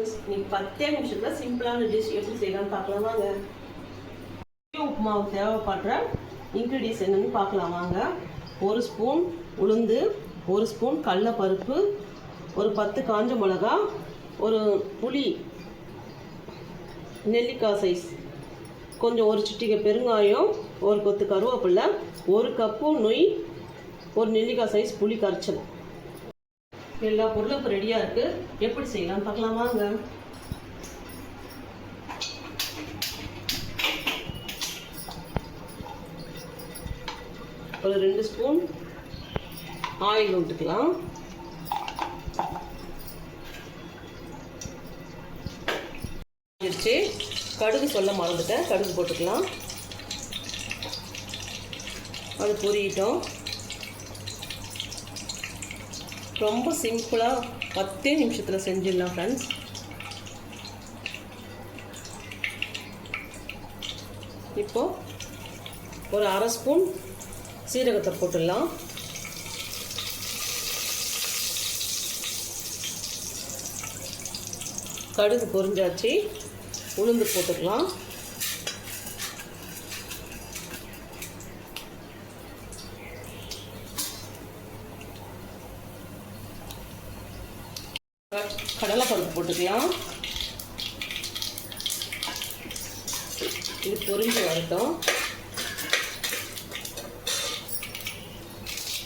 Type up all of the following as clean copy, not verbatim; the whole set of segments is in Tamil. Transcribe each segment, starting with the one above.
ஃப்ரெண்ட்ஸ், இன்னைக்கு 10 நிமிஷத்துல சிம்பிளான டிஷ் எப்படி செய்யலாம்னு பார்க்கலாம் வாங்க. உப்புமாவுக்கு தேவைப்படுற இன்க்ரீடியன்ஸ் என்னன்னு பார்க்கலாம் வாங்க. 1 ஸ்பூன் உளுந்து, 1 ஸ்பூன் கடலைப்பருப்பு, ஒரு 10 காஞ்ச மிளகா, ஒரு புளி நெல்லிக்காய் சைஸ், கொஞ்சம் ஒரு சிட்டிகை பெருங்காயம், ஒரு கொத்து கருவேப்பிலை, 1 கப்பு நொய், ஒரு நெல்லிக்காய் சைஸ் புளி கரைச்சல். எல்லா பொருளும் இப்போ ரெடியாக இருக்குது. எப்படி செய்யலாம் பார்க்கலாம் வாங்க. ஒரு 2 ஸ்பூன் ஆயில் விட்டுக்கலாம். கடுகு சொல்ல மறந்துட்டேன், கடுகு போட்டுக்கலாம். அது பொரியட்டும். ரொம்ப சிம்பிளாக 10 நிமிஷத்தில் செஞ்சிடலாம் ஃப்ரெண்ட்ஸ். இப்போது ஒரு 1/2 ஸ்பூன் சீரகத்தை போட்டுடலாம். கடுகு பொரிஞ்சாச்சு, உளுந்து போட்டுக்கலாம். கடலைப்பருப்பு போட்டுக்கலாம். இது பொரிஞ்சு வரட்டும்.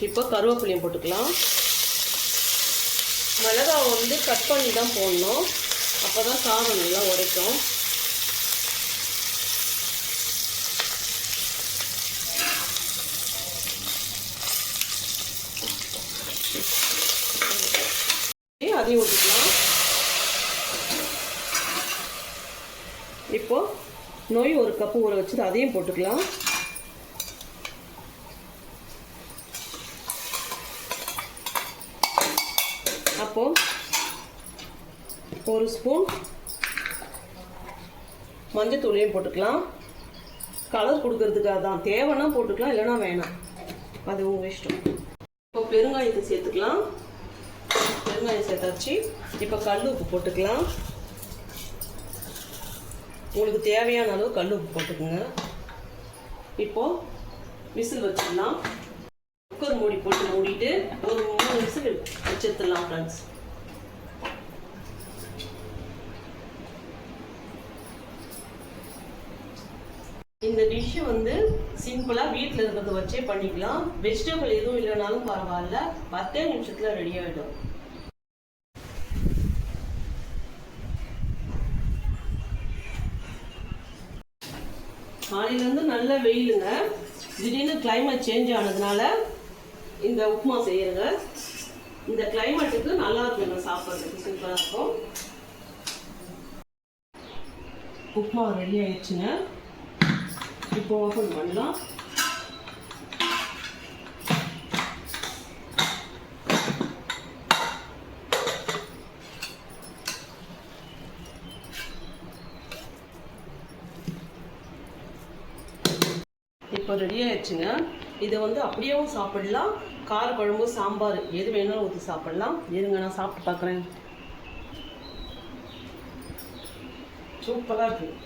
இப்போ கருவேப்பிலையும் போட்டுக்கலாம். மிளகாவை வந்து கட் பண்ணி தான் போடணும், அப்போ தான் காரம் நல்லா உரைக்கும். அதையும் ஊற்றிக்கலாம். இப்போ நொய் 1 கப்பு ஊற வச்சுட்டு அதையும் போட்டுக்கலாம். அப்போ 1 ஸ்பூன் மஞ்சத்தூளையும் போட்டுக்கலாம். கலர் கொடுக்கறதுக்காக தான், தேவைன்னா போட்டுக்கலாம், இல்லைன்னா வேணாம், அது உங்கள் இஷ்டம். இப்போ பெருங்காயத்தை சேர்த்துக்கலாம். பெருங்காயம் சேர்த்தாச்சு. இப்போ கல் உப்பு போட்டுக்கலாம். உங்களுக்கு தேவையான அளவு கல் உப்பு போட்டுக்கோங்க. இப்போது விசில் வச்சிடலாம். குக்கர் மூடி போட்டு மூடிட்டு ஒரு 3 விசில் வச்சுருலாம் ஃப்ரெண்ட்ஸ். இந்த டிஷ்ஷு வந்து சிம்பிளாக வீட்டில் இருக்கிறத வச்சே பண்ணிக்கலாம். வெஜிடபிள் எதுவும் இல்லைனாலும் பரவாயில்ல, 10 நிமிஷத்தில் ரெடி ஆகிடும். காலையிலேருந்து நல்ல வெயிலுங்க. திடீர்னு கிளைமேட் சேஞ்ச் ஆனதுனால இந்த உப்புமா செய்யறங்க. இந்த கிளைமேட்டுக்கு நல்லா இருக்குங்க, சாப்பிட்றதுக்கு சூப்பராக இருக்கும். உப்புமா ரெடி ஆயிடுச்சுங்க. இப்போ ஓப்பன் பண்ணலாம். இப்போ ரெடி ஆயிடுச்சுங்க. இதை வந்து அப்படியேவும் சாப்பிடலாம், கார குழம்பு, சாம்பார் எது வேணாலும் ஊற்றி சாப்பிடலாம். இருங்க நான் சாப்பிட்டு பார்க்குறேன். சூப்பராக இருக்குது.